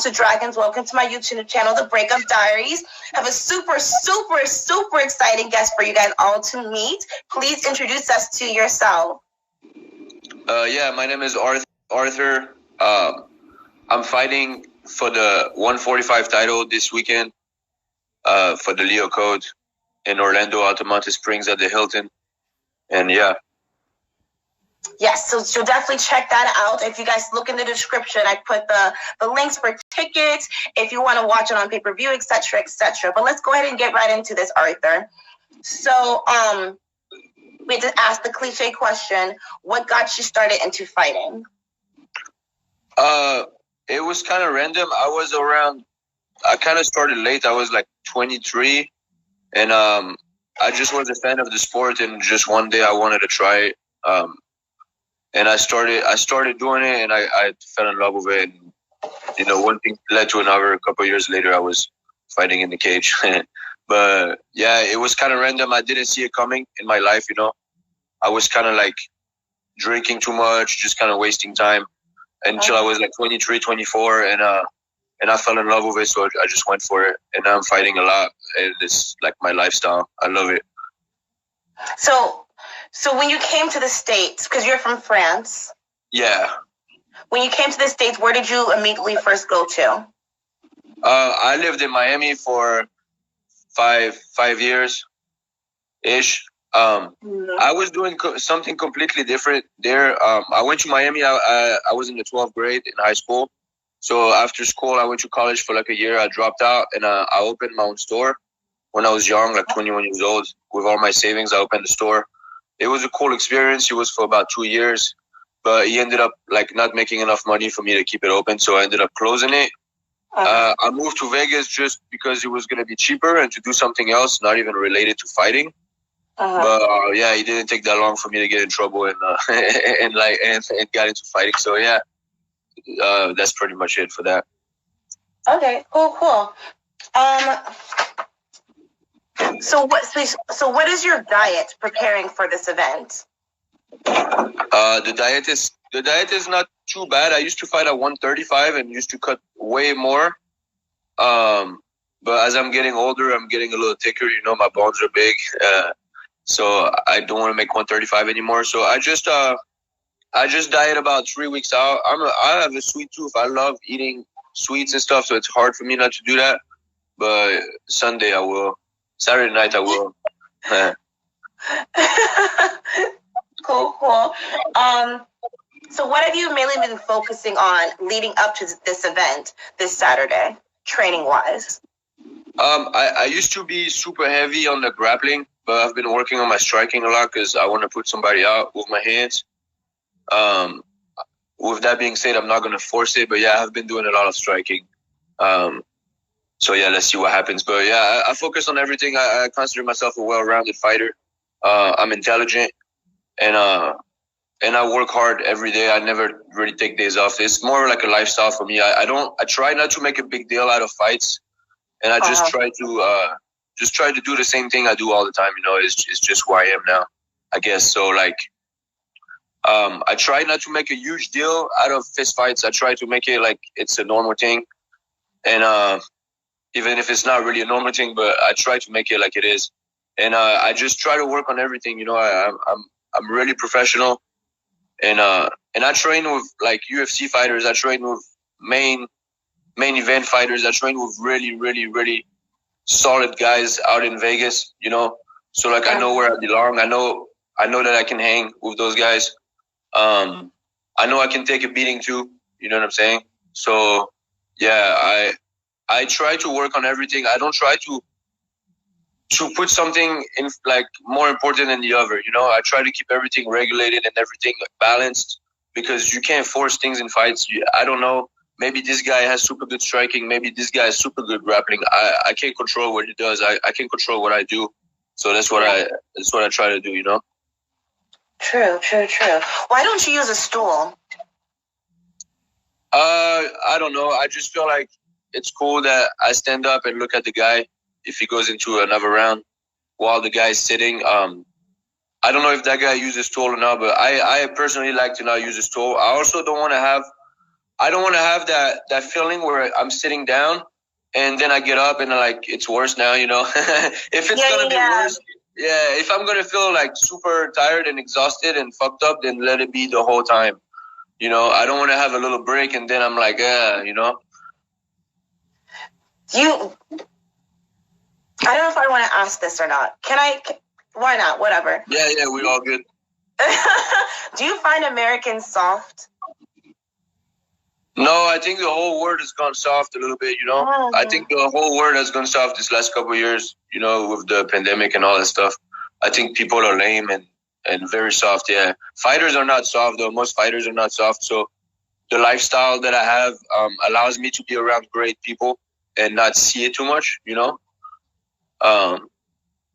to Dragons. Welcome to my YouTube channel, the Breakup Diaries. I have a super exciting guest for you guys all to meet. Please introduce us to yourself. Yeah, my name is Arthur. I'm fighting for the 145 title this weekend for the Leo Code in Orlando, Altamonte Springs at the Hilton. And yeah. Yes, so definitely check that out. If you guys look in the description, I put the links for tickets if you want to watch it on pay-per-view, etc., etc. But let's go ahead and get right into this, Arthur. So, we just asked the cliche question: what got you started into fighting? It was kind of random. I kind of started late. I was like 23, and I just was a fan of the sport, and just one day I wanted to try it. And I started doing it, and I fell in love with it. And, one thing led to another. A couple of years later, I was fighting in the cage. But yeah, it was kind of random. I didn't see it coming in my life. I was kind of like drinking too much, just kind of wasting time until I was like 23, 24, and I fell in love with it. So I just went for it, and now I'm fighting a lot, and it's like my lifestyle. I love it. So when you came to the States, because you're from France. Yeah. When you came to the States, where did you immediately first go to? I lived in Miami for five years-ish. I was doing something completely different there. I went to Miami. I was in the 12th grade in high school. So after school, I went to college for like a year. I dropped out, and I opened my own store when I was young, like 21 years old. With all my savings, I opened the store. It was a cool experience. It was for about 2 years, but he ended up like not making enough money for me to keep it open, so I ended up closing it. I moved to Vegas just because it was going to be cheaper and to do something else, not even related to fighting. But yeah, it didn't take that long for me to get in trouble and got into fighting. So yeah, that's pretty much it for that. Okay, cool. So what is your diet preparing for this event? The diet is not too bad. I used to fight at 135 and used to cut way more. But as I'm getting older, I'm getting a little thicker. My bones are big, so I don't want to make 135 anymore. So I just diet about 3 weeks out. I have a sweet tooth. I love eating sweets and stuff, so it's hard for me not to do that. But Sunday I will. Saturday night I will. Cool. So what have you mainly been focusing on leading up to this event this Saturday, training-wise? I used to be super heavy on the grappling, but I've been working on my striking a lot because I want to put somebody out with my hands. With that being said, I'm not going to force it, but yeah, I've been doing a lot of striking. So yeah, let's see what happens. But yeah, I focus on everything. I consider myself a well-rounded fighter. I'm intelligent, and I work hard every day. I never really take days off. It's more like a lifestyle for me. I try not to make a big deal out of fights, and I just try to do the same thing I do all the time. It's just who I am now, I guess. So like, I try not to make a huge deal out of fist fights. I try to make it like it's a normal thing, and even if it's not really a normal thing, but I try to make it like it is. And I just try to work on everything. I'm really professional, and I train with like UFC fighters. I train with main event fighters. I train with really solid guys out in Vegas. So like I know where I belong. I know that I can hang with those guys. I know I can take a beating too. You know what I'm saying? So yeah, I try to work on everything. I don't try to put something in like more important than the other. I try to keep everything regulated and everything balanced, because you can't force things in fights. I don't know. Maybe this guy has super good striking. Maybe this guy has super good grappling. I can't control what he does. I can control what I do. So that's what I try to do. True. Why don't you use a stool? I don't know. I just feel like it's cool that I stand up and look at the guy if he goes into another round while the guy is sitting. I don't know if that guy uses stool or not, but I personally like to not use a stool. I also don't want to have I don't want to have that feeling where I'm sitting down and then I get up and like it's worse now, you know. If it's gonna be worse, if I'm gonna feel like super tired and exhausted and fucked up, then let it be the whole time. You know, I don't want to have a little break and then I'm like, you know. I don't know if I want to ask this or not. Why not? Whatever. Yeah, we all good. Do you find Americans soft? No, I think the whole world has gone soft a little bit, you know. Oh. I think the whole world has gone soft this last couple of years, you know, with the pandemic and all that stuff. I think people are lame and very soft, yeah. Fighters are not soft, though. Most fighters are not soft. So the lifestyle that I have allows me to be around great people and not see it too much, you know.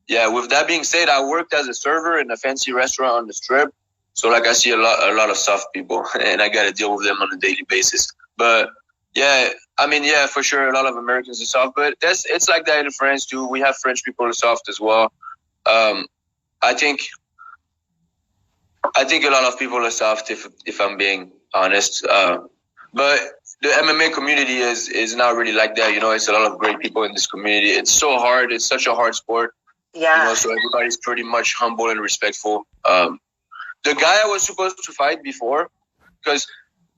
Yeah, with that being said, I worked as a server in a fancy restaurant on the Strip. So, like, I see a lot of soft people, and I got to deal with them on a daily basis. But, yeah, I mean, yeah, for sure, a lot of Americans are soft. But it's like that in France, too. We have French people who are soft as well. I think a lot of people are soft, if I'm being honest. But the MMA community is not really like that. You know, it's a lot of great people in this community. It's so hard. It's such a hard sport. Yeah. You know, so everybody's pretty much humble and respectful. The guy I was supposed to fight before, because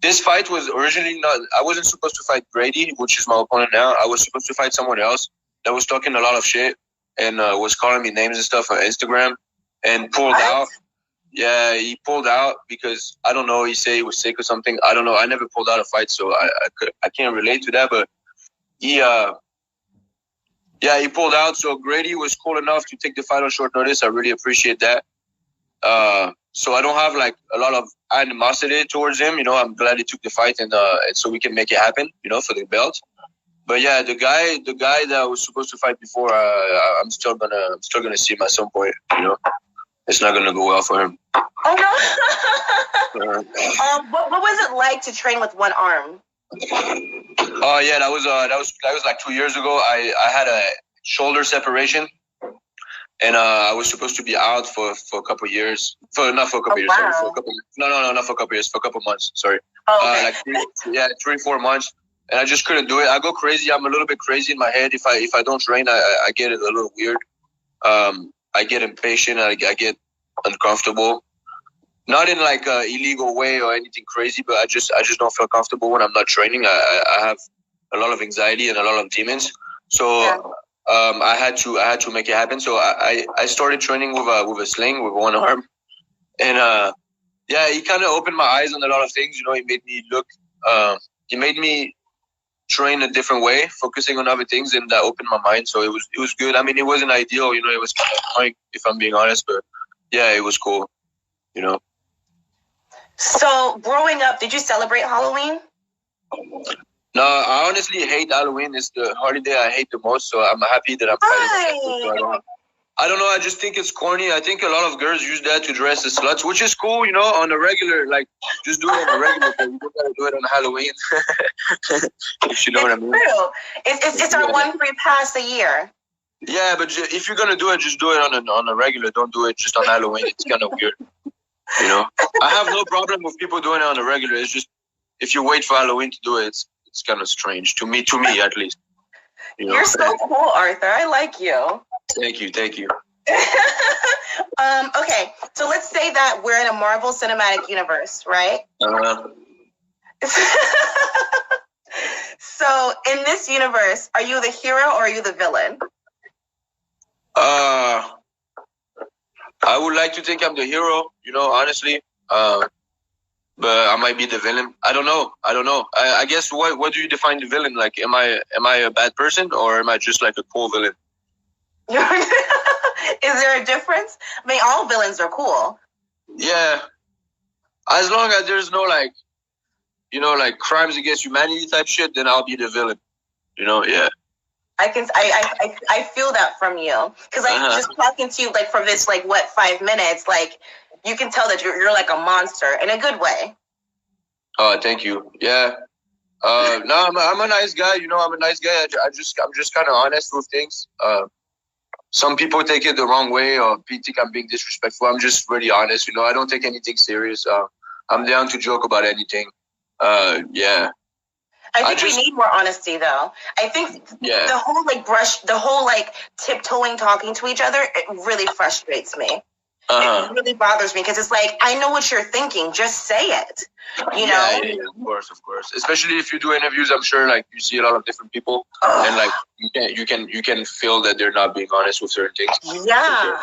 this fight was originally I wasn't supposed to fight Grady, which is my opponent now. I was supposed to fight someone else that was talking a lot of shit and was calling me names and stuff on Instagram and pulled out. Yeah, he pulled out because, I don't know, he said he was sick or something. I don't know. I never pulled out a fight, so I can't relate to that. But he pulled out. So Grady was cool enough to take the fight on short notice. I really appreciate that. So I don't have like a lot of animosity towards him. You know, I'm glad he took the fight and so we can make it happen, you know, for the belt. But yeah, the guy that I was supposed to fight before, I'm still gonna see him at some point, you know. It's not gonna go well for him. Oh no. What was it like to train with one arm? Oh yeah, that was like 2 years ago. I had a shoulder separation. And I was supposed to be out for a couple of years. Not for a couple of years. Wow. Sorry, not for a couple of years. For a couple of months. Sorry. Oh, okay. 3-4 months. And I just couldn't do it. I go crazy. I'm a little bit crazy in my head. If I don't train, I get it a little weird. I get impatient. I get uncomfortable. Not in like a illegal way or anything crazy, but I just don't feel comfortable when I'm not training. I have a lot of anxiety and a lot of demons. So. Yeah. I had to make it happen. So I started training with a sling with one arm, and he kind of opened my eyes on a lot of things. You know, he made me train a different way, focusing on other things, and that opened my mind. So it was good. I mean, it wasn't ideal. You know, it was kind of annoying, if I'm being honest, but yeah, it was cool. You know. So growing up, did you celebrate Halloween? No, I honestly hate Halloween. It's the holiday I hate the most, so I'm happy that I'm fighting. So I don't know. I just think it's corny. I think a lot of girls use that to dress as sluts, which is cool, you know, on a regular, like, just do it on a regular, but you don't gotta do it on Halloween. If you know what I mean. True. It's our one free pass a year. Yeah, but if you're gonna do it, just do it on a regular. Don't do it just on Halloween. It's kind of weird, you know. I have no problem with people doing it on a regular. It's just if you wait for Halloween to do it, it's kind of strange to me at least. You know? You're so cool, Arthur. I like you. Thank you. Okay, so let's say that we're in a Marvel Cinematic Universe, right? So in this universe, are you the hero or are you the villain? I would like to think I'm the hero, you know, honestly. But I might be the villain. I don't know. I guess what do you define the villain? Like, am I a bad person or am I just like a cool villain? Is there a difference? I mean, all villains are cool. Yeah. As long as there's no like, you know, like crimes against humanity type shit, then I'll be the villain. You know, yeah. I feel that from you. Because just talking to you like for this 5 minutes, like you can tell that you're like a monster in a good way. Oh, thank you. Yeah. No, I'm a nice guy. You know, I'm a nice guy. I'm just kind of honest with things. Some people take it the wrong way or think I'm being disrespectful. I'm just really honest. You know, I don't take anything serious. I'm down to joke about anything. Yeah. I think we need more honesty, though. I think the whole tiptoeing, talking to each other, it really frustrates me. It really bothers me because it's like, I know what you're thinking. Just say it. You know? Yeah, of course. Especially if you do interviews, I'm sure like you see a lot of different people, and like you can feel that they're not being honest with certain things. Yeah.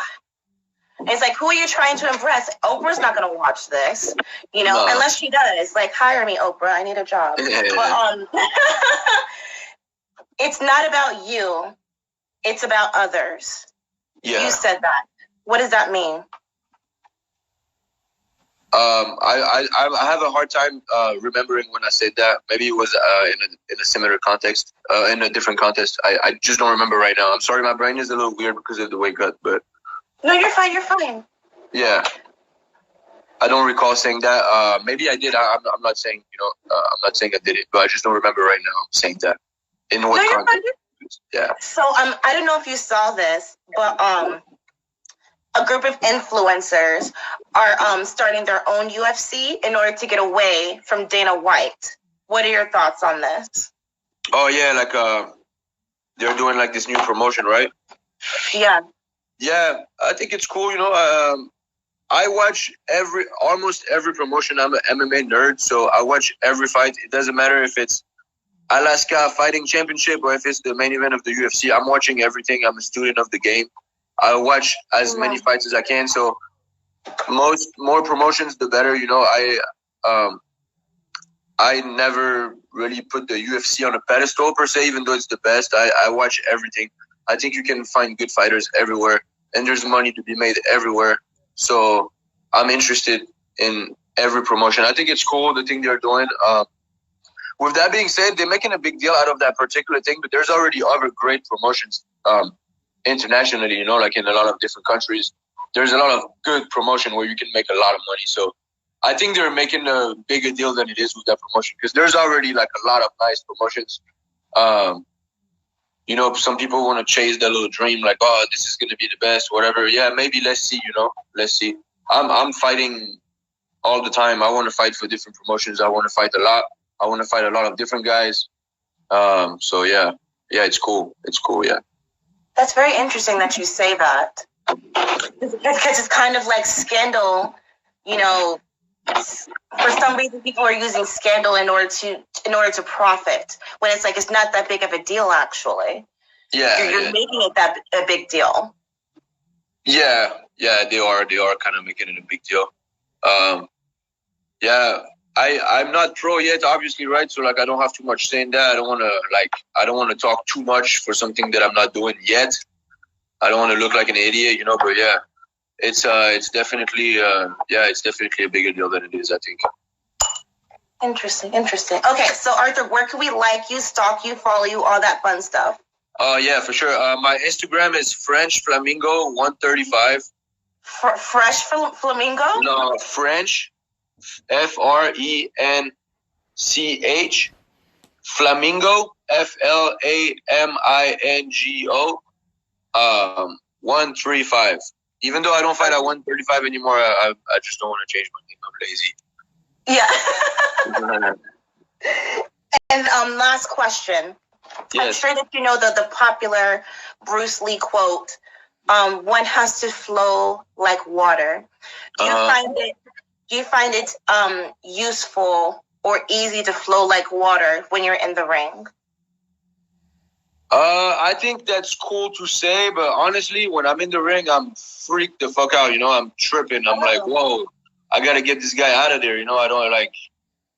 It's like, who are you trying to impress? Oprah's not going to watch this, you know, unless she does. Like, hire me, Oprah. I need a job. But, it's not about you. It's about others. Yeah. You said that. What does that mean? I have a hard time remembering when I said that. Maybe it was in a similar context, in a different context. I just don't remember right now. I'm sorry, my brain is a little weird because of the wake up, but... No, you're fine. You're fine. Yeah. I don't recall saying that. Maybe I did. I'm not saying, I'm not saying I did it, but I just don't remember right now saying that. In what context? Yeah. So, I don't know if you saw this, but a group of influencers are starting their own UFC in order to get away from Dana White. What are your thoughts on this? Oh, yeah, like they're doing like this new promotion, right? Yeah. Yeah, I think it's cool. I watch almost every promotion. I'm an MMA nerd, so I watch every fight. It doesn't matter if it's Alaska Fighting Championship or if it's the main event of the UFC. I'm watching everything. I'm a student of the game. I watch as many fights as I can. So more promotions, the better. I never really put the UFC on a pedestal per se, even though it's the best. I watch everything. I think you can find good fighters everywhere, and there's money to be made everywhere. So I'm interested in every promotion. I think it's cool, the thing they're doing. With that being said, they're making a big deal out of that particular thing, but there's already other great promotions internationally, like in a lot of different countries. There's a lot of good promotion where you can make a lot of money. So I think they're making a bigger deal than it is with that promotion because there's already like a lot of nice promotions. Some people want to chase that little dream, like, oh, this is going to be the best, whatever. Yeah, maybe let's see, let's see. I'm fighting all the time. I want to fight for different promotions. I want to fight a lot. I want to fight a lot of different guys. So yeah, it's cool. It's cool, yeah. That's very interesting that you say that. Because it's kind of like scandal, for some reason people are using scandal in order to profit when it's like it's not that big of a deal actually. Yeah, you're making it that a big deal. Yeah, they are kind of making it a big deal. I'm not pro yet, obviously, right? So like I don't have too much say in that. I don't want to talk too much for something that I'm not doing yet. I don't want to look like an idiot, but yeah. It's definitely a bigger deal than it is, I think. Interesting. Okay, so Arthur, where can we like you, stalk you, follow you, all that fun stuff? Yeah, for sure. My Instagram is French Flamingo 135. Fresh Flamingo? No, French, FRENCH, Flamingo, FLAMINGO, 135. Even though I don't fight at 135 anymore, I just don't want to change my name. I'm lazy. Yeah. And last question. Yes. I'm sure that you know the popular Bruce Lee quote, one has to flow like water. Do you find it useful or easy to flow like water when you're in the ring? I think that's cool to say, but honestly, when I'm in the ring, I'm freaked the fuck out. I'm tripping. I'm like, whoa, I gotta get this guy out of there. I don't like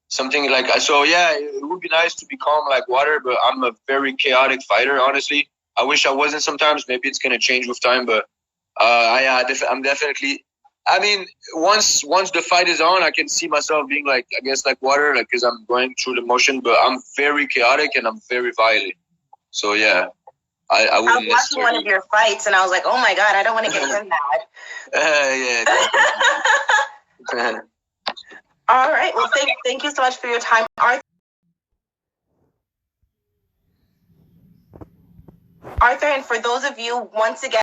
something like. So yeah, it would be nice to be calm like water, but I'm a very chaotic fighter. Honestly, I wish I wasn't. Sometimes maybe it's gonna change with time, but I'm definitely. I mean, once the fight is on, I can see myself being like, I guess, like water, like because I'm going through the motion. But I'm very chaotic and I'm very violent. So yeah, I wouldn't. I was watching one of your fights, and I was like, "Oh my god, I don't want to get him mad." Yeah. All right. Well, thank you so much for your time, Arthur. And for those of you, once again.